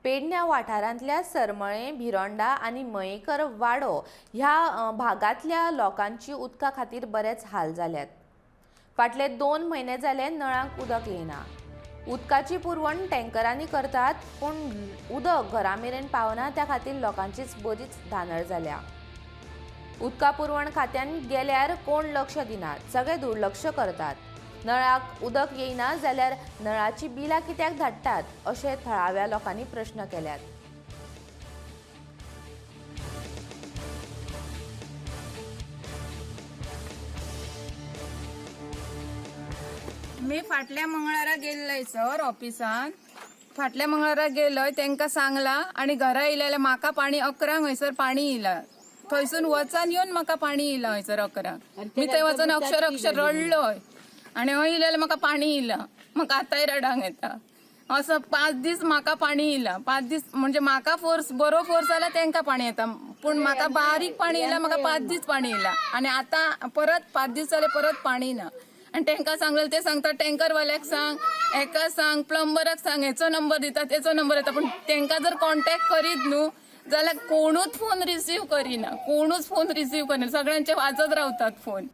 पेडण्या वाठारांतल्या सरमळे, भिरोंडा आणि मयेकर वाडो ह्या भागांतल्या लोकांची उदका खातीर बरेच हाल जाल्यात। फाटले 2 म्हयने जाले नळांक उदक येना। उदकाची पुरवण टँकरांनी करतात, पूण उदक घरामेरेन पावना त्या खातीर लोकांचीच बरीच धानळ जाल्या। उदका पुरवण खात्यान गेल्यार कोण लक्ष दिनात, सगळे दुर्लक्ष करतात। नळाक उदक येयना जाल्यार नळाची बिलां कित्याक धाडटात अशे थळाव्या लोकांनी प्रश्न केल्यात। मी फाटल्या मंगळारा गेल्लय सर ऑफिसान। फाटल्या मंगळारा गेलोय, तांकां सांगला आणि घरा येयल्या म्हाका पाणी 11 हयसर पाणी येयला। थंयसून वचन येवन म्हाका पाणी येयला हयसर 11। मी थंय वचन अक्षर रडलोय आणि हय येयल्यार म्हाका पाणी येयला। म्हाका आतांय रडांक येता। असं 5 दीस म्हाका पाणी येयला। 5 दीस म्हणजे म्हाका बरो फोर्स जाल्यार तांकां पाणी येता, पण म्हाका बारीक पाणी येयला, म्हाका 5 दीस पाणी येयला आणि आता परत 5 दीस जाले परत पाणी ना। आणि तांकां सांगलें ते सांगता टँकरवाल्याक सांग, एका सांग, प्लंबराक सांग, हेचो नंबर दिता तेचो नंबर येता, पण तांकां जर कॉन्टॅक्ट करीत न्हू जाल्यार कोणूच फोन रिसीव करिना, कोणूच फोन रिसीव करिना, सगळ्यांचे वाजत रावतात फोन।